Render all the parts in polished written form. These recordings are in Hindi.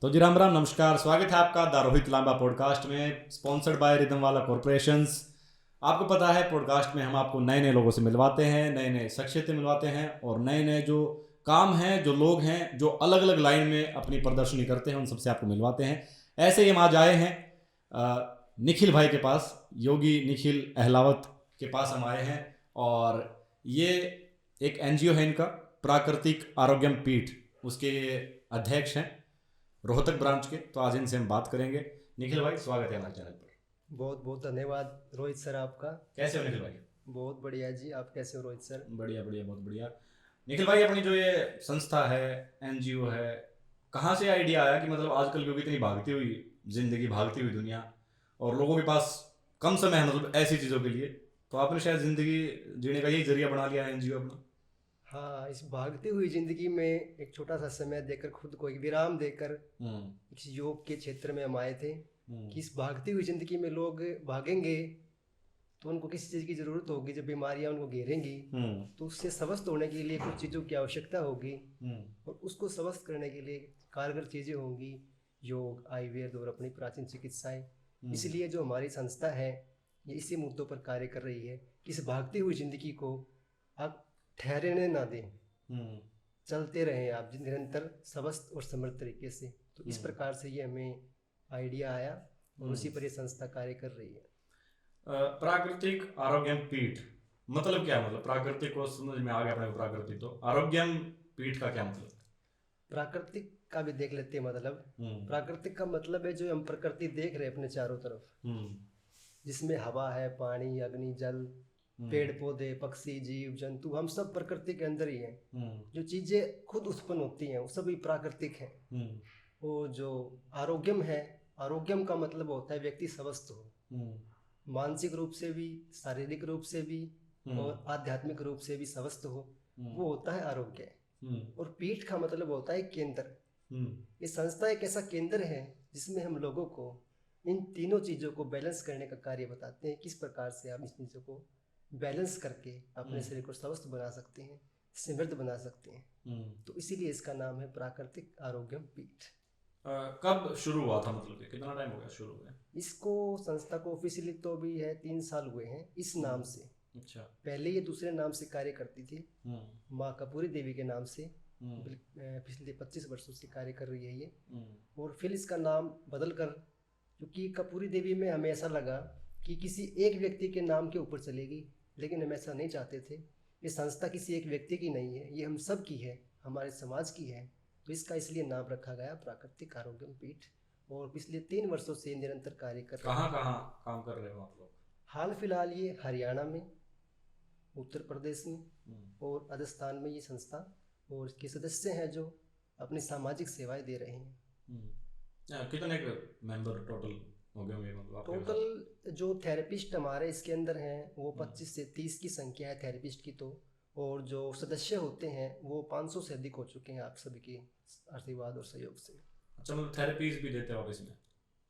तो जी राम राम नमस्कार, स्वागत है आपका द रोहित लांबा पॉडकास्ट में, स्पॉन्सर्ड बाय रिदम वाला कॉरपोरेशंस। आपको पता है पॉडकास्ट में हम आपको नए नए लोगों से मिलवाते हैं, नए नए शख्सियतें मिलवाते हैं और नए नए जो काम हैं, जो लोग हैं, जो अलग अलग लाइन में अपनी प्रदर्शनी करते हैं, उन सबसे आपको मिलवाते हैं। ऐसे ही हम आज आए हैं निखिल भाई के पास, योगी निखिल अहलावत के पास हम आए हैं। और ये एक एनजीओ है इनका, प्राकृतिक आरोग्यम पीठ, उसके अध्यक्ष हैं रोहतक ब्रांच के। तो आज इनसे हम बात करेंगे। निखिल भाई, स्वागत है हमारे चैनल पर। बहुत बहुत धन्यवाद रोहित सर आपका। कैसे हो निखिल भाई? बहुत बढ़िया जी, आप कैसे हो रोहित सर? बढ़िया बढ़िया, बहुत बढ़िया। निखिल भाई, अपनी जो ये संस्था है, एनजीओ है, कहाँ से आइडिया आया कि मतलब आजकल क्योंकि इतनी भागती हुई जिंदगी, भागती हुई दुनिया और लोगों के पास कम समय है मतलब ऐसी चीज़ों के लिए, तो आपने शायद ज़िंदगी जीने का यही जरिया बना लिया है एनजीओ अपना। हाँ, इस भागती हुई जिंदगी में एक छोटा सा समय देकर, खुद को एक विराम देकर हम्म। इस योग के क्षेत्र में हम आए थे हम्म। कि इस भागती हुई जिंदगी में लोग भागेंगे तो उनको किसी चीज़ की ज़रूरत होगी, जब बीमारियां उनको घेरेंगी हम्म। तो उससे स्वस्थ होने के लिए कुछ चीज़ों की आवश्यकता होगी हम्म। और उसको स्वस्थ करने के लिए कारगर चीज़ें होंगी, योग, आयुर्वेद और अपनी प्राचीन चिकित्साएं। इसलिए जो हमारी संस्था है ये इसी मुद्दों पर कार्य कर रही है कि इस भागती हुई जिंदगी को आप ठहरने ना दें, हम्म। चलते रहें आप निरंतर स्वस्थ और समृद्ध तरीके से। तो इस प्रकार से ये हमें आइडिया आया और उसी पर ये संस्था कार्य कर रही है। प्राकृतिक आरोग्यम पीठ मतलब क्या? मतलब प्राकृतिक को समझ में आ गया अपने को, प्राकृतिक, तो आरोग्यम पीठ का क्या मतलब? प्राकृतिक का भी देख लेते हैं मतलब। प्राकृतिक का मतलब है जो हम प्रकृति देख रहे हैं अपने चारों तरफ, हम्म। जिसमें हवा है, पानी, अग्नि, जल, पेड़ पौधे, पक्षी, जीव जंतु, हम सब प्रकृति के अंदर ही हैं। जो चीज़ें खुद उत्पन्न होती हैं वो सभी प्राकृतिक हैं। वो जो आरोग्यम है, आरोग्यम का मतलब होता है व्यक्ति स्वस्थ हो, मानसिक रूप से भी, शारीरिक रूप से भी और आध्यात्मिक रूप से भी स्वस्थ हो, वो होता है आरोग्य। और पीठ का मतलब होता है केंद्र। ये संस्था एक ऐसा केंद्र है जिसमें हम लोगों को इन तीनों चीज़ों को बैलेंस करने का कार्य बताते हैं, किस प्रकार से आप इन चीज़ों को बैलेंस करके अपने शरीर को स्वस्थ बना सकते हैं, समृद्ध बना सकते हैं। तो इसीलिए इसका नाम है प्राकृतिक आरोग्यम पीठ। कब शुरू हुआ था, मतलब कि कितना टाइम हो गया शुरू हुए? इसको संस्था को ऑफिशियली तो भी है 3 साल हुए हैं इस नाम से। अच्छा। पहले ये दूसरे नाम से कार्य करती थी, माँ कपूरी देवी के नाम से। पिछले 25 वर्षों से कार्य कर रही है ये। और फिर इसका नाम बदल कर, क्योंकि कपूरी देवी में हमें ऐसा लगा कि किसी एक व्यक्ति के नाम के ऊपर चलेगी, लेकिन हम ऐसा नहीं चाहते थे। ये संस्था किसी एक व्यक्ति की नहीं है, ये हम सब की है, हमारे समाज की है। तो इसका इसलिए नाम रखा गया प्राकृतिक आरोग्यम पीठ। और पिछले 3 वर्षों से निरंतर कार्य कर रहे हैं। कहाँ कहाँ काम कर रहे हो आप लोग? हाल फिलहाल ये हरियाणा में, उत्तर प्रदेश में और राजस्थान में ये संस्था और इसके सदस्य हैं जो अपनी सामाजिक सेवाएं दे रहे हैं। कितने मेंबर टोटल हो गए होंगे मतलब आपके साथ? टोटल जो थेरेपिस्ट हमारे इसके अंदर हैं वो 25 से 30 की संख्या है थेरेपिस्ट की तो। और जो सदस्य होते हैं वो 500 से अधिक हो चुके हैं, आप सभी के आशीर्वाद और सहयोग से। अच्छा, मतलब थेरेपीज भी देते हो आप इसमें?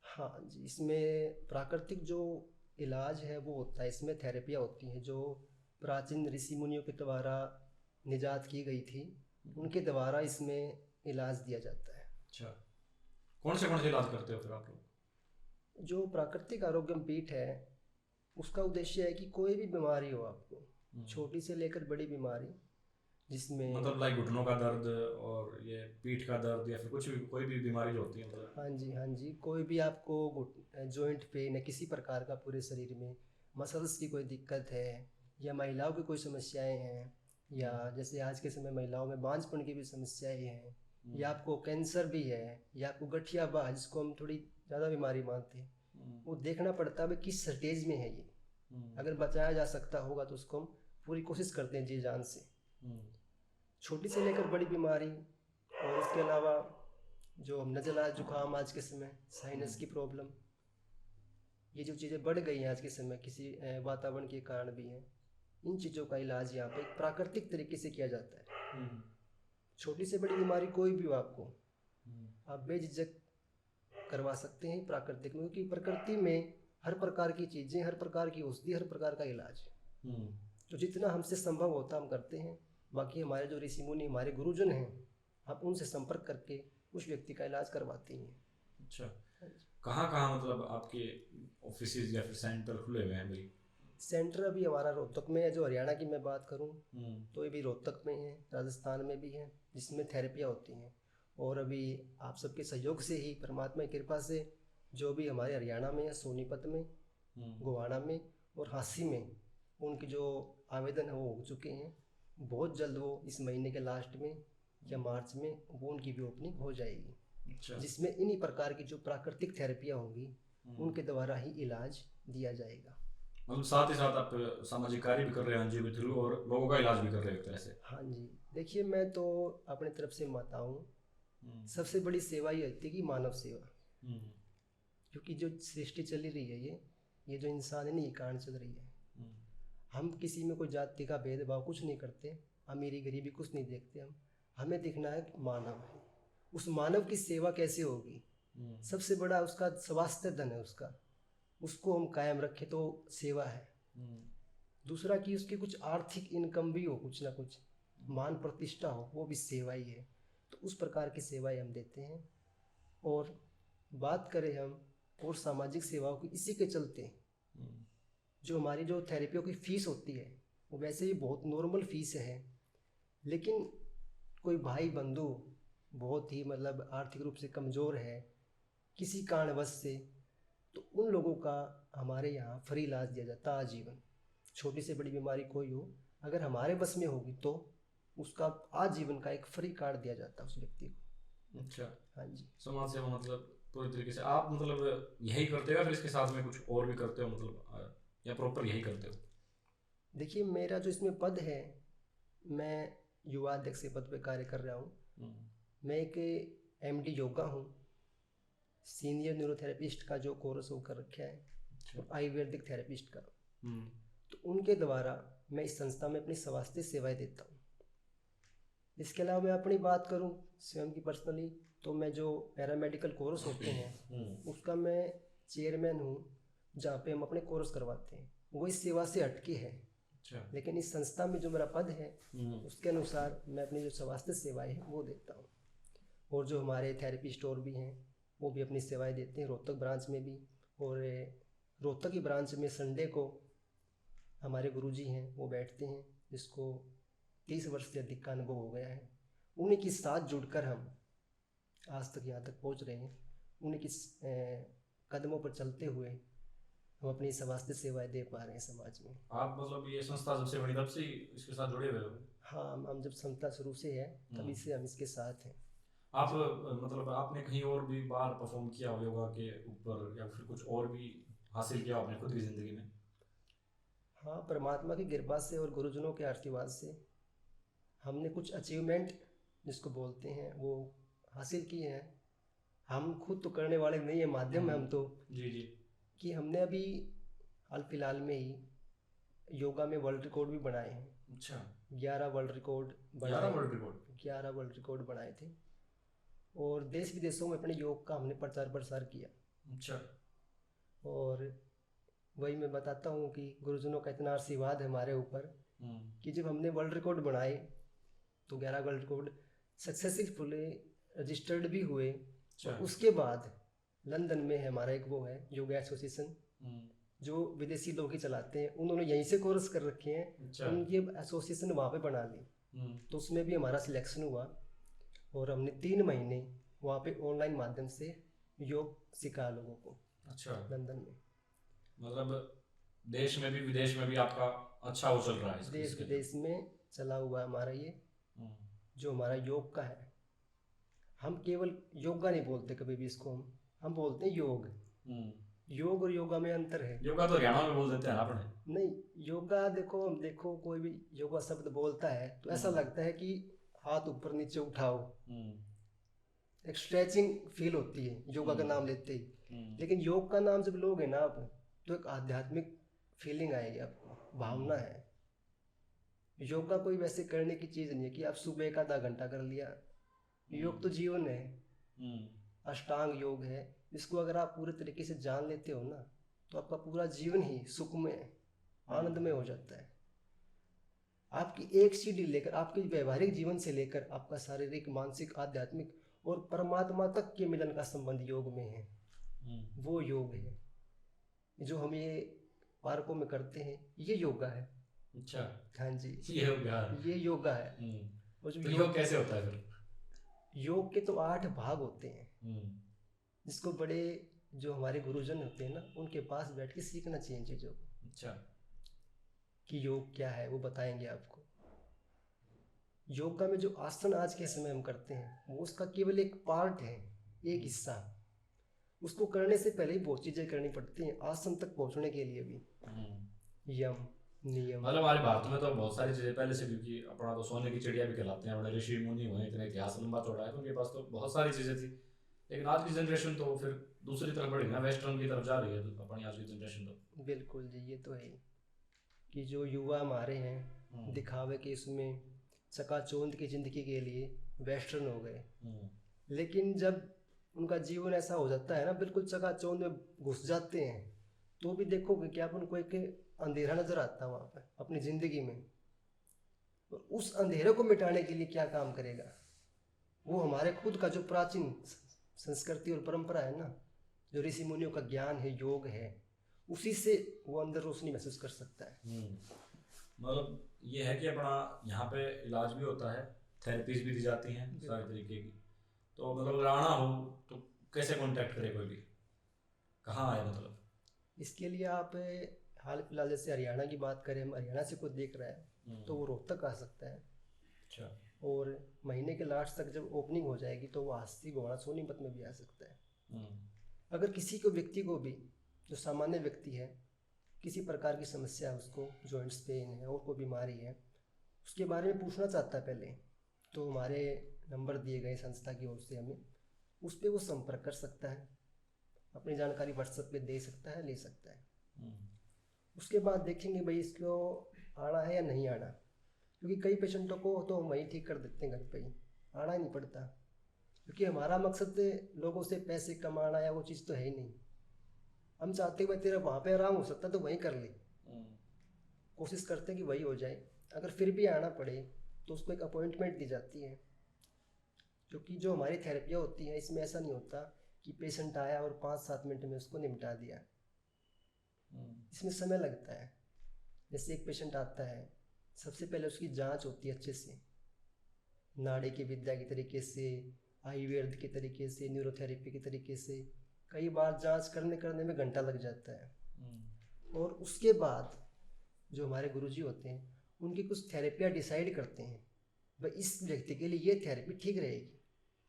हाँ जी, इसमें प्राकृतिक जो इलाज है वो होता है, इसमें थेरेपियाँ होती हैं जो प्राचीन ऋषि मुनियों के द्वारा निजात की गई थी, उनके द्वारा इसमें इलाज दिया जाता है। अच्छा, कौन से इलाज करते हो फिर आप लोग? जो प्राकृतिक आरोग्यम पीठ है उसका उद्देश्य है कि कोई भी बीमारी हो आपको, छोटी से लेकर बड़ी बीमारी, जिसमें मतलब लाइक घुटनों का दर्द और ये पीठ का दर्द या फिर कुछ भी, कोई भी बीमारी जो होती है मतलब। हाँ जी, हाँ जी, कोई भी आपको जॉइंट पेन है किसी प्रकार का पूरे शरीर में, मसल्स की कोई दिक्कत है, या महिलाओं की कोई समस्याएं हैं, या जैसे आज के समय महिलाओं में बांझपन की भी समस्याएं हैं, या आपको कैंसर भी है, या आपको गठियाबाह जिसको हम थोड़ी ज़्यादा बीमारी मानते हैं, वो देखना पड़ता है किस स्टेज में है ये। अगर बचाया जा सकता होगा तो उसको हम पूरी कोशिश करते हैं जी जान से, छोटी से लेकर बड़ी बीमारी। और इसके अलावा जो नज़ला, जुकाम, आज के समय साइनस की प्रॉब्लम, ये जो चीज़ें बढ़ गई हैं आज के समय, किसी वातावरण के कारण भी हैं, इन चीज़ों का इलाज यहाँ पे प्राकृतिक तरीके से किया जाता है। छोटी से बड़ी बीमारी कोई भी हो आपको, आप बेझिझक करवा सकते हैं प्राकृतिक में, क्योंकि प्रकृति में हर प्रकार की चीज़ें, हर प्रकार की औषधि, हर प्रकार का इलाज, तो जितना हमसे संभव होता हम करते हैं। बाकी हमारे जो ऋषि मुनि, हमारे गुरुजन हैं, आप उनसे संपर्क करके उस व्यक्ति का इलाज करवाती हैं। अच्छा, कहाँ कहाँ मतलब आपके ऑफिसेज या फिर सेंटर खुले हुए हैं अभी? सेंटर अभी हमारा रोहतक में है, जो हरियाणा की मैं बात करूं तो ये भी रोहतक में है, राजस्थान में भी है, जिसमें थेरेपियाँ होती हैं। और अभी आप सबके सहयोग से ही, परमात्मा की कृपा से, जो भी हमारे हरियाणा में है, सोनीपत में, गोवाड़ा में और हांसी में, उनके जो आवेदन है वो हो चुके हैं। बहुत जल्द वो इस महीने के लास्ट में या मार्च में वो उनकी भी ओपनिंग हो जाएगी। अच्छा, जिसमें इन्हीं प्रकार की जो प्राकृतिक थेरेपियाँ होंगी उनके द्वारा ही इलाज दिया जाएगा। मतलब साथ ही साथ आप सामाजिक कार्य भी कर रहे हैं एनजीओ के थ्रू और लोगों का इलाज भी कर रहे हैं एक तरह से? हाँ जी, देखिए मैं तो अपने तरफ से मानता हूँ, सबसे बड़ी सेवा ये होती है कि मानव सेवा। क्योंकि जो सृष्टि चली रही है, ये जो इंसान है ना, ये कारण चल रही है। हम किसी में कोई जाति का भेदभाव कुछ नहीं करते, अमीरी गरीबी कुछ नहीं देखते। हमें देखना है कि मानव है, उस मानव की सेवा कैसे होगी। सबसे बड़ा उसका स्वास्थ्य धन है, उसको हम कायम रखें तो सेवा है। दूसरा कि उसकी कुछ आर्थिक इनकम भी हो, कुछ ना कुछ मान प्रतिष्ठा हो, वो भी सेवा ही है। तो उस प्रकार की सेवाएं हम देते हैं। और बात करें हम और सामाजिक सेवाओं की, इसी के चलते जो हमारी जो थेरेपियों की फ़ीस होती है वो वैसे ही बहुत नॉर्मल फ़ीस है। लेकिन कोई भाई बंधु बहुत ही मतलब आर्थिक रूप से कमज़ोर है किसी कारणवश से, तो उन लोगों का हमारे यहाँ फ्री इलाज दिया जाता है आजीवन। छोटी से बड़ी बीमारी कोई हो, अगर हमारे बस में होगी तो उसका आजीवन का एक फ्री कार्ड दिया जाता है उस व्यक्ति को। अच्छा, हाँ जी। समाज सेवा मतलब पूरी तरीके से आप मतलब यही करते हो या फिर इसके साथ में कुछ और भी करते हो, मतलब या प्रॉपर यही करते हो? देखिए मेरा जो इसमें पद है, मैं युवा अध्यक्ष के पद पे कार्य कर रहा हूँ। मैं एक MD योगा हूँ, सीनियर न्यूरोथेरेपिस्ट का जो कोर्स वो कर रखा है, और आयुर्वेदिक थेरेपिस्ट का। तो उनके द्वारा मैं इस संस्था में अपनी स्वास्थ्य सेवाएं देता हूँ। इसके अलावा मैं अपनी बात करूँ स्वयं की पर्सनली, तो मैं जो पैरामेडिकल कोर्स होते हैं उसका मैं चेयरमैन हूँ, जहाँ पे हम अपने कोर्स करवाते हैं। वो इस सेवा से हटके है। अच्छा, लेकिन इस संस्था में जो मेरा पद है उसके अनुसार मैं अपनी जो स्वास्थ्य सेवाएं हैं वो देता हूँ। और जो हमारे थेरेपी स्टोर भी हैं वो भी अपनी सेवाएं देते हैं, रोहतक ब्रांच में भी। और रोहतक की ब्रांच में संडे को हमारे गुरुजी हैं वो बैठते हैं, जिसको 30 वर्ष से अधिक का अनुभव हो गया है। उन्हीं के साथ जुड़कर हम आज तक यहाँ तक पहुँच रहे हैं। उन्हीं की कदमों पर चलते हुए हम अपनी स्वास्थ्य सेवाएं दे पा रहे हैं समाज में। आप मतलब ये संस्था सबसे बड़ी तब से इसके साथ जुड़े हुए हो? हाँ, हम जब संस्था शुरू से है तभी से हम इसके साथ हैं। आप मतलब आपने कहीं और भी बार परफॉर्म किया हो योगा के ऊपर या फिर कुछ और भी हासिल किया आपने खुद की ज़िंदगी में? हाँ, परमात्मा की कृपा से और गुरुजनों के आशीर्वाद से हमने कुछ अचीवमेंट जिसको बोलते हैं वो हासिल किए हैं। हम खुद तो करने वाले नहीं है, माध्यम है हम तो। जी जी। कि हमने अभी हाल फिलहाल में ही योगा में वर्ल्ड रिकॉर्ड भी बनाए हैं। अच्छा, 11 world record 11 world record? 11 world record बनाए थे। और देश विदेशों में अपने योग का हमने प्रचार प्रसार किया। अच्छा। और वही मैं बताता हूँ कि गुरुजनों का इतना आशीर्वाद है हमारे ऊपर कि जब हमने वर्ल्ड रिकॉर्ड बनाए तो 11 वर्ल्ड रिकॉर्ड सक्सेसफुली रजिस्टर्ड भी हुए। और उसके बाद लंदन में हमारा एक वो है योगा एसोसिएशन, जो विदेशी लोग ही चलाते हैं, उन्होंने यहीं से कोर्स कर रखे हैं। उनकी एसोसिएशन वहाँ पे बना ली, तो उसमें भी हमारा सिलेक्शन हुआ और हमने 3 महीने वहाँ पे ऑनलाइन माध्यम से योग सिखाया लोगों को। अच्छा, लंदन में। मतलब देश में भी विदेश में भी आपका अच्छा वो चल रहा है? देश विदेश में चला हुआ है हमारा ये जो हमारा योग का है। हम केवल योगा नहीं बोलते कभी भी इसको, हम बोलते हैं योग। योग और योगा में अंतर है। योगा तो हरियाणा में बोल देते हैं आपने? नहीं, योगा देखो कोई भी योगा शब्द बोलता है तो ऐसा लगता है कि हाथ ऊपर नीचे उठाओ, एक स्ट्रेचिंग फील होती है योगा का नाम लेते ही। लेकिन योग का नाम जब लोगे ना आप, तो एक आध्यात्मिक फीलिंग आएगी आपको, भावना है। योगा कोई वैसे करने की चीज़ नहीं है कि आप सुबह का आधा घंटा कर लिया। योग तो जीवन है, अष्टांग योग है। इसको अगर आप पूरे तरीके से जान लेते हो ना, तो आपका पूरा जीवन ही सुखमय आनंदमय हो जाता है। आपकी एक सीढ़ी लेकर, आपके व्यवहारिक जीवन से लेकर आपका शारीरिक, मानसिक, आध्यात्मिक और परमात्मा तक के मिलन का संबंध योग में है, वो योग है। जो हम ये पार्कों में करते हैं ये योगा है। अच्छा, हाँ जी, ये योगा है। ये योगा है। और जो तो योग कैसे होता है फिर? योग के तो 8 भाग होते हैं, जिसको बड़े जो हमारे गुरुजन होते हैं ना, उनके पास बैठ के सीखना चाहिए चीज़ों को। अच्छा, कि योग क्या है वो बताएंगे आपको। योगा में जो आसन आज के समय हम करते हैं वो उसका केवल एक पार्ट है, एक हिस्सा। उसको करने से पहले ही बहुत चीज़ें करनी पड़ती हैं आसन तक पहुंचने के लिए भी। यम नियम, मतलब हमारे भारत में तो बहुत सारी चीजें पहले से, क्योंकि अपना तो सोने की चिड़िया भी कहलाते हैं, बड़े ऋषि मुनि हुए, इतने इतिहास लंबा चौड़ा है, तो उनके पास तो बहुत सारी चीजें थी। लेकिन आज की जनरेशन तो फिर दूसरी तरफ बढ़ी ना, वेस्टर्न की तरफ जा रही है अपनी आज की जनरेशन तो। बिल्कुल जी, ये तो है कि जो युवा हमारे हैं दिखावे के इसमें चकाचौंध की जिंदगी के लिए वेस्टर्न हो गए। लेकिन जब उनका जीवन ऐसा हो जाता है ना, बिल्कुल चकाचौंध में घुस जाते हैं, तो भी देखोगे कि आप उनको एक अंधेरा नजर आता है वहाँ पर अपनी ज़िंदगी में। तो उस अंधेरे को मिटाने के लिए क्या काम करेगा वो? हमारे खुद का जो प्राचीन संस्कृति और परंपरा है ना, जो ऋषि मुनियों का ज्ञान है, योग है, उसी से वो अंदर रोशनी महसूस कर सकता है। मतलब ये है कि अपना यहाँ पे इलाज भी होता है, थेरेपीज भी दी जाती हैं सारे तरीके की। तो मतलब अगर आना हो तो कैसे कांटेक्ट करे कोई भी, कहाँ आए मतलब? इसके लिए आप हाल फिलहाल जैसे हरियाणा की बात करें, हम हरियाणा से कोई देख रहा है तो वो रोहतक आ सकता है। अच्छा, और महीने के लास्ट तक जब ओपनिंग हो जाएगी तो वो हस्ती गोड़ा सोनीपत में भी आ सकता है। अगर किसी को व्यक्ति को भी, जो सामान्य व्यक्ति है, किसी प्रकार की समस्या है, उसको जॉइंट्स पेन है और कोई बीमारी है, उसके बारे में पूछना चाहता है पहले, तो हमारे नंबर दिए गए संस्था की ओर से हमें, उस पर वो संपर्क कर सकता है, अपनी जानकारी व्हाट्सएप पे दे सकता है, ले सकता है। उसके बाद देखेंगे भाई इसको आना है या नहीं आना, क्योंकि कई पेशेंटों को तो हम वहीं ठीक कर देते हैं घर पे ही, आना ही नहीं पड़ता, क्योंकि हमारा मकसद लोगों से पैसे कमाना या वो चीज़ तो है ही नहीं। हम चाहते हैं भाई तेरा वहाँ पे आराम हो सकता है तो वहीं कर ले, कोशिश करते हैं कि वही हो जाए। अगर फिर भी आना पड़े तो उसको एक अपॉइंटमेंट दी जाती है, क्योंकि जो हमारी थेरेपियाँ होती हैं इसमें ऐसा नहीं होता कि पेशेंट आया और 5-7 मिनट में उसको निपटा दिया। इसमें समय लगता है। जैसे एक पेशेंट आता है, सबसे पहले उसकी जांच होती है अच्छे से, नाड़ी की विद्या के तरीके से, आयुर्वेद के तरीके से, न्यूरोथेरेपी के तरीके से। कई बार जांच करने में घंटा लग जाता है। और उसके बाद जो हमारे गुरुजी होते हैं उनकी कुछ थेरेपियाँ डिसाइड करते हैं, भाई इस व्यक्ति के लिए ये थेरेपी ठीक रहेगी,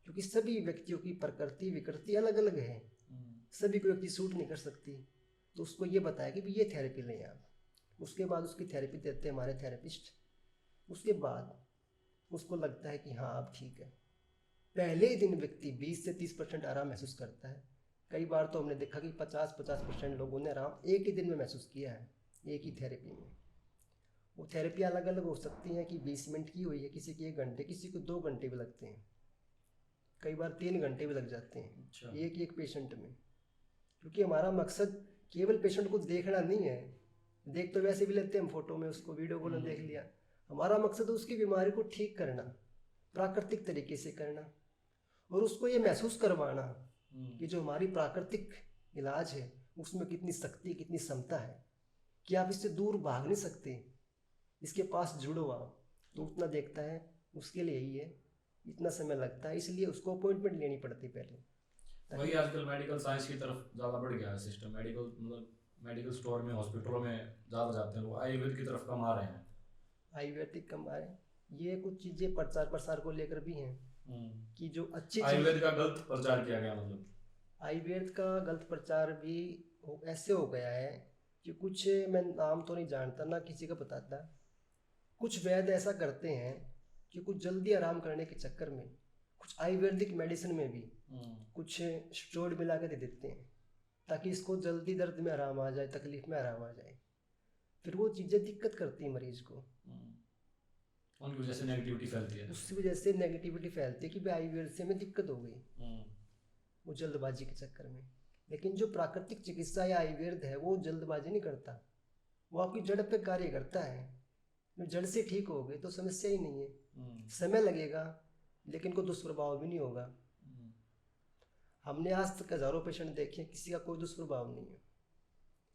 क्योंकि सभी व्यक्तियों की प्रकृति विकृति अलग अलग है, सभी को व्यक्ति सूट नहीं कर सकती। तो उसको ये बताया कि भाई ये थेरेपी लें आप। उसके बाद उसकी थेरेपी देते हैं हमारे थेरेपिस्ट। उसके बाद उसको लगता है कि हाँ अब ठीक है। पहले ही दिन व्यक्ति 20 से 30% आराम महसूस करता है। कई बार तो हमने देखा कि 50% लोगों ने आराम एक ही दिन में महसूस किया है, एक ही थेरेपी में। वो थेरेपी अलग अलग हो सकती हैं कि 20 मिनट की हुई है, किसी की 1 घंटे, किसी को 2 घंटे भी लगते हैं, कई बार 3 घंटे भी लग जाते हैं। अच्छा। एक पेशेंट में, क्योंकि हमारा मकसद केवल पेशेंट को देखना नहीं है, देख तो वैसे भी लेते हैं हम फोटो में, उसको वीडियो कॉल में देख लिया। हमारा मकसद है उसकी बीमारी को ठीक करना, प्राकृतिक तरीके से करना, और उसको ये महसूस करवाना कि जो हमारी प्राकृतिक इलाज है उसमें कितनी शक्ति, कितनी क्षमता है, कि आप इससे दूर भाग नहीं सकते, इसके पास जुड़ो आप। तो उतना देखता है, उसके लिए ही है, इतना समय लगता है, इसलिए उसको अपॉइंटमेंट लेनी पड़ती पहले। वही आजकल मेडिकल साइंस की तरफ ज़्यादा बढ़ गया है सिस्टम, मेडिकल स्टोर में, हॉस्पिटलों में ज़्यादा जाते हैं लोग, आयुर्वेद की तरफ कम आ रहे हैं। आयुर्वेदिक कम आ रहे हैं, ये कुछ चीज़ें प्रचार प्रसार को लेकर भी हैं कि जो अच्छी आयुर्वेद का गलत प्रचार किया गया, मतलब आयुर्वेद का गलत प्रचार भी ऐसे हो गया है कि कुछ, मैं नाम तो नहीं जानता ना किसी का बताता, कुछ वैद्य ऐसा करते हैं कि कुछ जल्दी आराम करने के चक्कर में कुछ आयुर्वेदिक मेडिसिन में भी कुछ स्टेरॉइड मिला के दे देते हैं, ताकि इसको जल्दी दर्द में आराम आ जाए, तकलीफ में आराम आ जाए। फिर वो चीज़ें दिक्कत करती हैं मरीज को, उनकी वजह से नेगेटिविटी फैलती है, उसकी वजह से नेगेटिविटी फैलती है कि भाई आयुर्वेद से हमें दिक्कत हो गई, वो जल्दबाजी के चक्कर में। लेकिन जो प्राकृतिक चिकित्सा या आयुर्वेद है वो जल्दबाजी नहीं करता, वो आपकी जड़ पे कार्य करता है। जड़ से ठीक हो गए तो समस्या ही नहीं है, समय लगेगा लेकिन कोई दुष्प्रभाव भी नहीं होगा। हमने आज तक हज़ारों पेशेंट देखे हैं, किसी का कोई दुष्प्रभाव नहीं है।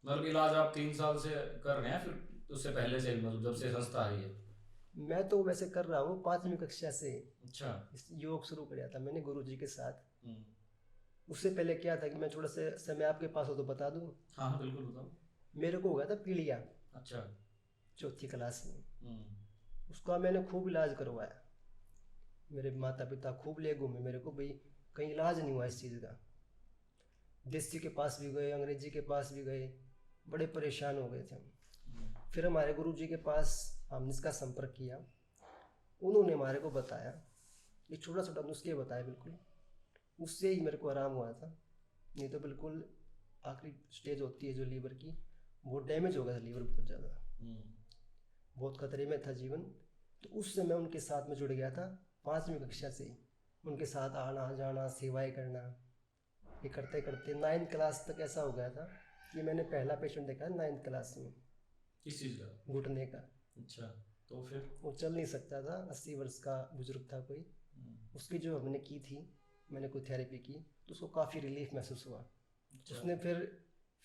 मतलब इलाज आप 3 साल से कर रहे हैं, फिर उससे पहले से, मतलब जब से संस्था आई है? मैं तो वैसे कर रहा हूँ 5वीं कक्षा से। अच्छा। योग शुरू किया था मैंने गुरुजी के साथ। हम्म। उससे पहले क्या था कि मैं थोड़ा सा समय आपके पास हो तो बता दूँ। हाँ हाँ, बिल्कुल बताओ। मेरे को हो गया था पीलिया। अच्छा। 4th क्लास में। हम्म। उसका मैंने खूब इलाज करवाया। मेरे माता पिता खूब ले घूमे मेरे को, भाई कहीं इलाज नहीं हुआ इस चीज़ का। देसी के पास भी गए, अंग्रेजी के पास भी गए, बड़े परेशान हो गए थे हम। फिर हमारे गुरुजी के पास हमने इसका संपर्क किया। उन्होंने हमारे को बताया, ये छोटा छोटा नुस्खे बताए बिल्कुल। उससे ही मेरे को आराम हुआ था, नहीं तो बिल्कुल आखिरी स्टेज होती है जो लीवर की, वो डैमेज हो गया था लीवर बहुत ज़्यादा, बहुत खतरे में था जीवन। तो उस समय उनके साथ में जुड़ गया था 5वीं कक्षा से ही। उनके साथ आना जाना, सेवाएं करना, ये करते करते 9th क्लास तक ऐसा हो गया था कि मैंने पहला पेशेंट देखा 9th क्लास में। किस चीज़ का? घुटने का। अच्छा। तो फिर वो चल नहीं सकता था, 80 वर्ष का बुजुर्ग था कोई। उसकी जो हमने की थी, मैंने कोई थेरेपी की, तो उसको काफ़ी रिलीफ महसूस हुआ। अच्छा। उसने फिर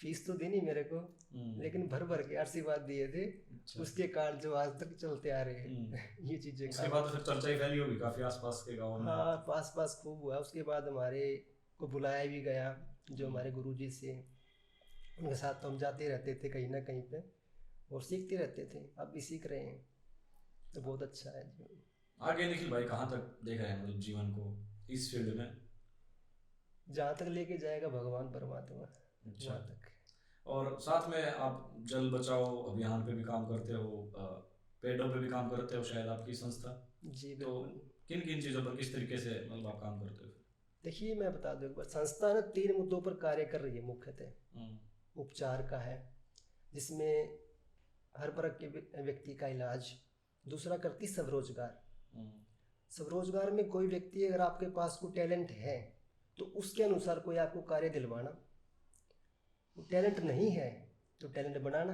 फीस तो दी नहीं मेरे को, लेकिन भर भर के आशीर्वाद दिए थे। अच्छा। उसके कार्ड जो आज तक चलते आ रहे हैं ये चीज़ें। उसके बाद तो फिर चर्चा ही फैली होगी काफ़ी आसपास के गाँव में। हाँ, पास पास खूब हुआ। उसके बाद हमारे को बुलाया भी गया, जो हमारे गुरुजी से, उनके साथ तो हम जाते रहते थे कहीं ना कहीं पे और सीखते रहते थे। अब भी सीख रहे हैं, तो बहुत अच्छा है जीवन। आगे निखिल भाई कहाँ तक देख रहे हैं, मतलब जीवन को इस फील्ड में? जहाँ तक लेके जाएगा भगवान परमात्मा, अच्छा। वहाँ तक। और साथ में आप जल बचाओ अभियान पे भी काम करते हो, पेड़ों पे भी काम करते हो शायद आपकी संस्था। जी तो बिल्कुल। किन किन चीज़ों पर किस तरीके से मतलब आप काम करते हो? देखिए मैं बता दूँ एक बार, संस्था ना 3 मुद्दों पर कार्य कर रही है मुख्यतः। हम्म। उपचार का है, जिसमें हर वर्ग के व्यक्ति का इलाज। दूसरा करती स्वरोजगार। स्वरोजगार में कोई व्यक्ति, अगर आपके पास कोई टैलेंट है तो उसके अनुसार कोई आपको कार्य दिलवाना। टैलेंट नहीं है तो टैलेंट बनाना।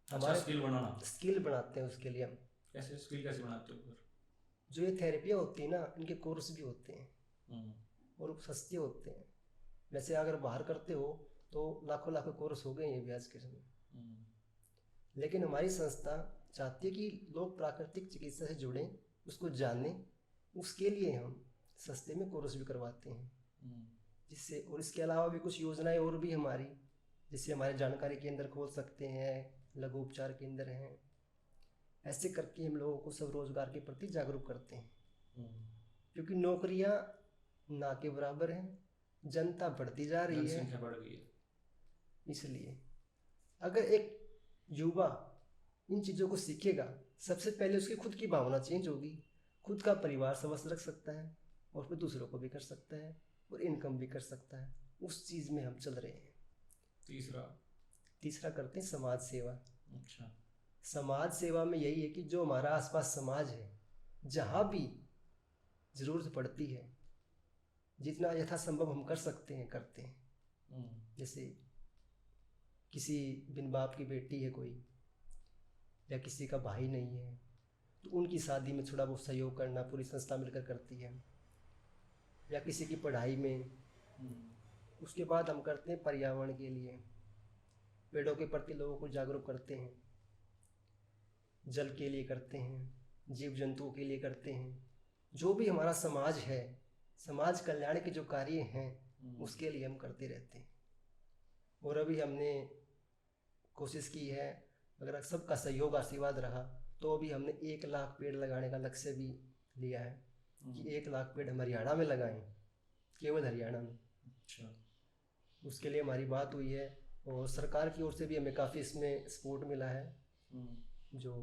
अच्छा, स्किल बनाना। स्किल बनाते हैं उसके लिए हम। कैसे स्किल कैसे बनाते हो फिर? जो ये थेरेपियाँ होती है ना, इनके कोर्स भी होते हैं और सस्ते होते हैं। वैसे अगर बाहर करते हो तो लाखों लाखों कोर्स हो गए हैं भी आज के समय। लेकिन हमारी संस्था चाहती है कि लोग प्राकृतिक चिकित्सा से जुड़ें, उसको जानें। उसके लिए हम सस्ते में कोर्स भी करवाते हैं, जिससे, और इसके अलावा भी कुछ योजनाएं और भी हमारी, जिससे हमारे जानकारी केंद्र खोल सकते हैं, लघु उपचार केंद्र हैं। ऐसे करके हम लोगों को सब रोजगार के प्रति जागरूक करते हैं, क्योंकि नौकरियां ना के बराबर हैं, जनता बढ़ती जा रही है, जनसंख्या बढ़ गई है। इसलिए अगर एक युवा इन चीज़ों को सीखेगा, सबसे पहले उसकी खुद की भावना चेंज होगी, खुद का परिवार स्वस्थ रख सकता है और फिर दूसरों को भी कर सकता है और इनकम भी कर सकता है। उस चीज़ में हम चल रहे हैं। तीसरा करते हैं समाज सेवा। अच्छा। समाज सेवा में यही है कि जो हमारा आसपास समाज है, जहाँ भी ज़रूरत पड़ती है, जितना यथासंभव हम कर सकते हैं करते हैं। जैसे किसी बिन बाप की बेटी है कोई, या किसी का भाई नहीं है, तो उनकी शादी में थोड़ा बहुत सहयोग करना पूरी संस्था मिलकर करती है, या किसी की पढ़ाई में। उसके बाद हम करते हैं पर्यावरण के लिए, पेड़ों के प्रति लोगों को जागरूक करते हैं, जल के लिए करते हैं, जीव जंतुओं के लिए करते हैं। जो भी हमारा समाज है, समाज कल्याण के जो कार्य हैं, उसके लिए हम करते रहते हैं। और अभी हमने कोशिश की है, अगर सबका सहयोग आशीर्वाद रहा तो अभी हमने 1 लाख पेड़ लगाने का लक्ष्य भी लिया है कि 1 लाख पेड़ हम हरियाणा में लगाएं, केवल हरियाणा में। अच्छा। उसके लिए हमारी बात हुई है और सरकार की ओर से भी हमें काफ़ी इसमें सपोर्ट मिला है। जो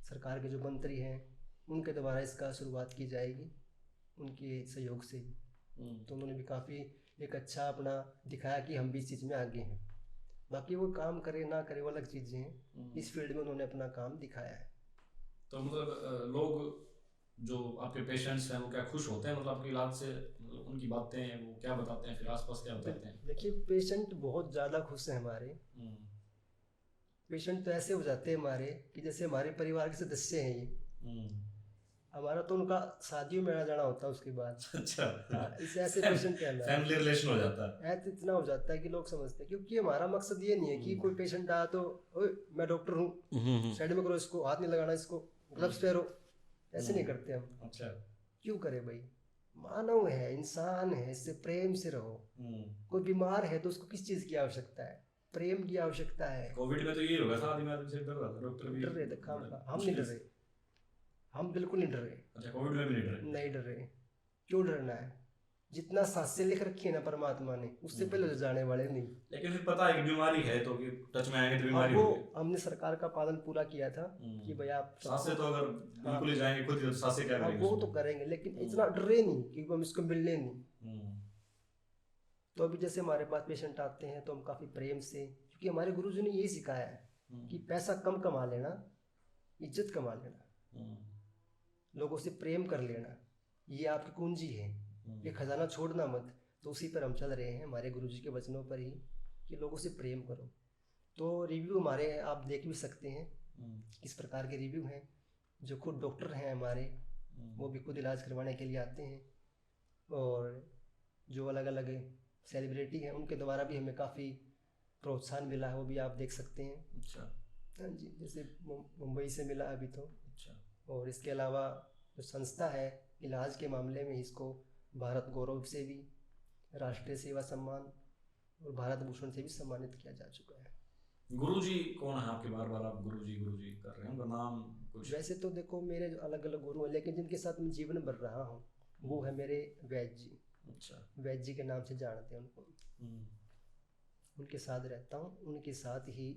सरकार के जो मंत्री हैं उनके द्वारा इसका शुरुआत की जाएगी, उनके सहयोग से। तो उन्होंने भी काफ़ी एक अच्छा अपना दिखाया कि हम भी इस चीज़ में आगे हैं। बाकी वो काम करे ना करे वो अलग चीज़ें हैं, इस फील्ड में उन्होंने अपना काम दिखाया है। तो मतलब लोग जो आपके पेशेंट्स हैं वो क्या खुश होते हैं, मतलब आपके इलाज से, मतलब उनकी बातें वो क्या बताते हैं, फिर आसपास क्या बताते हैं? देखिए पेशेंट बहुत ज़्यादा खुश हैं हमारे। पेशेंट तो ऐसे हो जाते हैं हमारे कि जैसे हमारे परिवार के सदस्य हैं ये। हमारा तो उनका शादियों में आना जाना होता है उसके बाद। अच्छा, हाँ, इससे ऐसे पेशेंट है ना, फैमिली रिलेशन हो जाता है। है तो इतना हो जाता है कि लोग समझते हैं, क्योंकि हमारा मकसद ये नहीं है कि कोई पेशेंट आया तो ओए मैं डॉक्टर हूँ साइड में करो, इसको हाथ नहीं लगाना, इसको ग्लव्स पहनो, ऐसे नहीं करते हम। अच्छा। क्यों करे भाई, मानव है, इंसान है, इससे प्रेम से रहो। कोई बीमार है तो उसको किस चीज़ की आवश्यकता है, प्रेम की आवश्यकता है। कोविड में तो ये होगा था, आदमी आदमी से डर रहा था, डॉक्टर भी डर रहे थे, हम नहीं डर रहे, हम बिल्कुल नहीं डर रहे। अच्छा, कोविड में भी नहीं डरे? नहीं डर रहे, क्यों डरना है, जितना सांसें लिख रखी है ना परमात्मा ने, उससे पहले तो जाने वाले नहीं। लेकिन फिर पता है कि बीमारी है तो कि टच में आएंगे तो बीमारी वो होगी। हमने सरकार का पालन पूरा किया था कि भाई आप सांसें तो अगर बिल्कुल ही जाएंगे खुद ही, तो सांसें क्या करेंगे? वो तो करेंगे, लेकिन इतना डरे नहीं कि हम इसको मिलने नहीं। तो अभी जैसे हमारे पास पेशेंट आते हैं तो हम काफ़ी प्रेम से, क्योंकि हमारे गुरुजी ने यही सिखाया है कि पैसा कम कमा लेना, इज्जत कमा लेना, लोगों से प्रेम कर लेना, ये आपकी कुंजी है, ये खजाना छोड़ना मत। तो उसी पर हम चल रहे हैं, हमारे गुरुजी के वचनों पर ही, कि लोगों से प्रेम करो। तो रिव्यू हमारे आप देख भी सकते हैं किस प्रकार के रिव्यू हैं। जो खुद डॉक्टर हैं हमारे, वो भी खुद इलाज करवाने के लिए आते हैं, और जो अलग अलग सेलिब्रिटी हैं उनके द्वारा भी हमें काफ़ी प्रोत्साहन मिला है, वो भी आप देख सकते हैं। अच्छा। हाँ जी, जैसे मुंबई से मिला अभी तो। अच्छा। और इसके अलावा जो संस्था है इलाज के मामले में, इसको भारत गौरव से भी, राष्ट्रीय सेवा सम्मान और भारत भूषण से भी सम्मानित किया जा चुका है। गुरुजी कौन है आपके? बार बार आप गुरुजी गुरुजी कर रहे हैं, उनका नाम कुछ? वैसे तो देखो मेरे जो अलग अलग गुरु हैं, लेकिन जिनके साथ मैं जीवन भर रहा हूँ वो है मेरे वैद्य जी। अच्छा। वैद्य जी के नाम से जानते हैं उनको, उनके साथ रहता हूँ, उनके साथ ही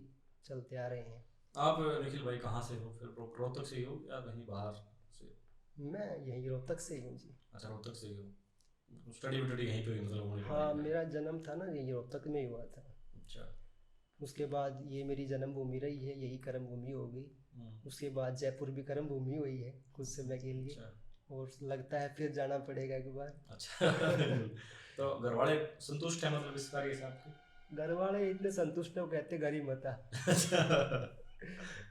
चलते आ रहे हैं। आप निखिल भाई कहाँ से हो फिर? रोहतक से ही हो या कहीं बाहर से? मैं यहीं रोहतक से ही हूँ जी। अच्छा, रोहतक से ही हो। स्टडी वडी यहीं पे हुई मतलब? हाँ, मेरा जन्म था ना यही रोहतक में ही हुआ था। अच्छा। उसके बाद ये मेरी जन्मभूमि रही है, यही कर्म भूमि हो गई। उसके बाद जयपुर भी कर्म भूमि हुई है कुछ समय के लिए। अच्छा। और लगता है फिर जाना पड़ेगा एक बार। अच्छा। तो घर वाले संतुष्ट हैं मतलब इस कार्य से आपके? घर वाले इतने संतुष्ट है, वो कहते घर ही मत आ।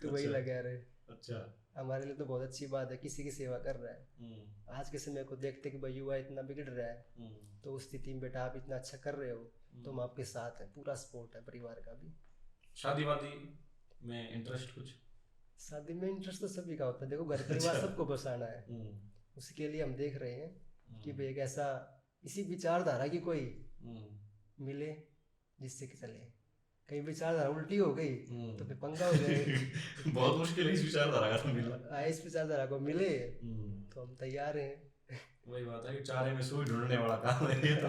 तो वही लगा रहे। अच्छा। हमारे लिए तो बहुत अच्छी बात है, किसी की सेवा कर रहा है। आज के समय को देखते कि भाई युवा इतना बिगड़ रहा है, तो उस स्थिति में बेटा आप इतना अच्छा कर रहे हो, तो हम आपके साथ हैं, पूरा सपोर्ट है परिवार का भी। शादी वादी में इंटरेस्ट कुछ? शादी में इंटरेस्ट तो सभी का होता है, देखो घर परिवार सबको बसाना है। उसके लिए हम देख रहे हैं कि भाई एक ऐसा इसी विचारधारा की कोई मिले जिससे कि चले। कहीं विचारधारा उल्टी हो गई तो फिर पंगा हो जाए। बहुत मुश्किल है इस विचारधारा का मिलना। इस विचारधारा को मिले तो हम तैयार हैं। वही बात है कि चारे में सुई ढूंढने वाला काम है ये तो।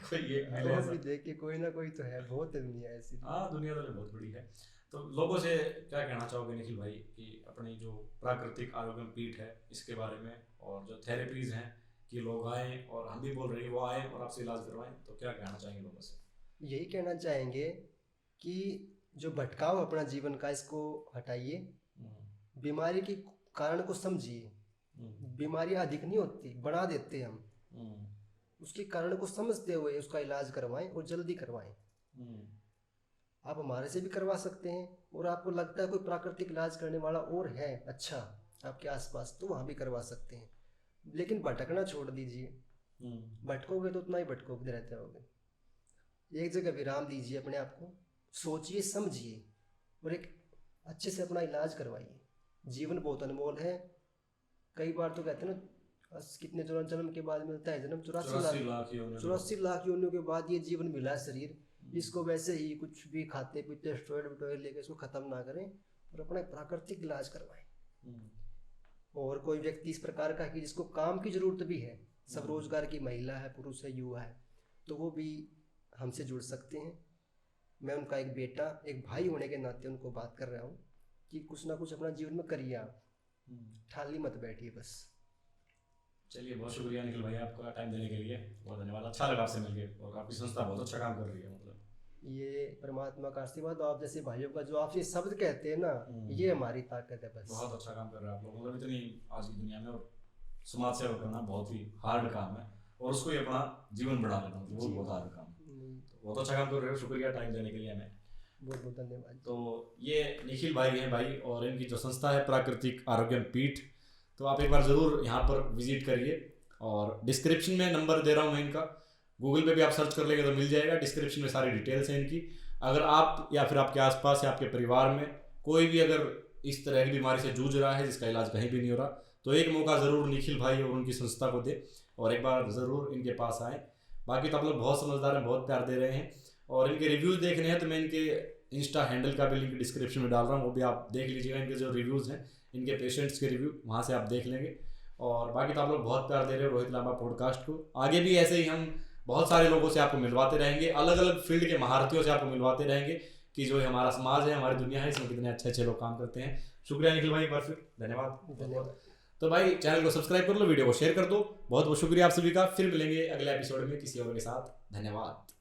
कोई एक मिले ऐसा भी देख के कोई ना कोई तो है, बहुत है दुनिया ऐसी। हाँ, दुनिया तो बहुत बड़ी है। तो लोगों से क्या कहना चाहोगे निखिल भाई कि अपनी जो प्राकृतिक आरोग्य पीठ है इसके बारे में, और जो थेरेपीज हैं कि लोग आएँ, और हम भी बोल रहे हैं वो आएँ और आपसे इलाज करवाएं, तो क्या कहना चाहेंगे लोगों से? यही कहना चाहेंगे कि जो भटकाव अपना जीवन का, इसको हटाइए, बीमारी के कारण को समझिए। बीमारियां अधिक नहीं होती, बढ़ा देते हम। उसके कारण को समझते हुए उसका इलाज करवाएं और जल्दी करवाएं। आप हमारे से भी करवा सकते हैं, और आपको लगता है कोई प्राकृतिक इलाज करने वाला और है अच्छा आपके आसपास, तो वहाँ भी करवा सकते हैं। लेकिन भटकना छोड़ दीजिए। भटकोगे तो उतना ही भटकोगे रहते रहोगे। एक जगह विराम दीजिए, अपने आप को सोचिए, समझिए, और एक अच्छे से अपना इलाज करवाइए। जीवन बहुत अनमोल है। कई बार तो कहते हैं ना, कितने जन्म के बाद मिलता है जन्म, 84 लाख योनियों के बाद ये जीवन मिला है शरीर। इसको वैसे ही कुछ भी खाते पीते स्टेरॉइड लेके इसको ख़त्म ना करें, और अपना प्राकृतिक इलाज करवाएं। और कोई व्यक्ति इस प्रकार का कि जिसको काम की ज़रूरत भी है, सब रोजगार की, महिला है, पुरुष है, युवा है, तो वो भी हमसे जुड़ सकते हैं। मैं उनका एक बेटा, एक भाई होने के नाते उनको बात कर रहा हूँ कि कुछ ना कुछ अपना जीवन में करिए आप, खाली मत बैठिए बस। चलिए, बहुत शुक्रिया निखिल भाई आपका टाइम देने के लिए, बहुत धन्यवाद। अच्छा लगा आपसे मिलके, और आपकी संस्था बहुत अच्छा काम कर रही है। मतलब ये परमात्मा का आशीर्वाद, आप जैसे भाइयों का जो आपसे शब्द कहते हैं ना, ये हमारी ताकत है बस। बहुत अच्छा काम कर रहे हैं आप लोग। मतलब इतनी आज की दुनिया में और समाज सेवा करना बहुत ही हार्ड काम है, और उसको ही अपना जीवन बढ़ा लेना वो बहुत हार्ड काम है। तो बहुत अच्छा काम कर रहे हो, शुक्रिया टाइम देने के लिए हमें, बहुत बहुत धन्यवाद। तो ये निखिल भाई हैं भाई, और इनकी जो संस्था है प्राकृतिक आरोग्य पीठ, तो आप एक बार ज़रूर यहाँ पर विजिट करिए। और डिस्क्रिप्शन में नंबर दे रहा हूँ मैं इनका, गूगल पे भी आप सर्च कर लेंगे तो मिल जाएगा। डिस्क्रिप्शन में सारी डिटेल्स हैं इनकी। अगर आप या फिर आपके आसपास या आपके परिवार में कोई भी अगर इस तरह की बीमारी से जूझ रहा है जिसका इलाज कहीं भी नहीं हो रहा, तो एक मौका ज़रूर निखिल भाई और उनकी संस्था को दे और एक बार ज़रूर इनके पास आएँ। बाकी तो आप लोग बहुत समझदार हैं, बहुत प्यार दे रहे हैं। और इनके रिव्यूज़ देखने हैं तो मैं इनके इंस्टा हैंडल का भी लिंक डिस्क्रिप्शन में डाल रहा हूँ, वो भी आप देख लीजिएगा। इनके जो रिव्यूज़ हैं, इनके पेशेंट्स के रिव्यू, वहाँ से आप देख लेंगे। और बाकी तो आप लोग बहुत प्यार दे रहे हो रोहित लांबा पॉडकास्ट को। आगे भी ऐसे ही हम बहुत सारे लोगों से आपको मिलवाते रहेंगे, अलग अलग फील्ड के महारथियों से आपको मिलवाते रहेंगे कि जो हमारा समाज है, हमारी दुनिया है, इसमें कितने अच्छे अच्छे लोग काम करते हैं। शुक्रिया निखिल भाई, एक बार फिर धन्यवाद। तो भाई चैनल को सब्सक्राइब कर लो, वीडियो को शेयर कर दो। बहुत बहुत शुक्रिया आप सभी का। फिर मिलेंगे अगले एपिसोड में किसी और के साथ। धन्यवाद।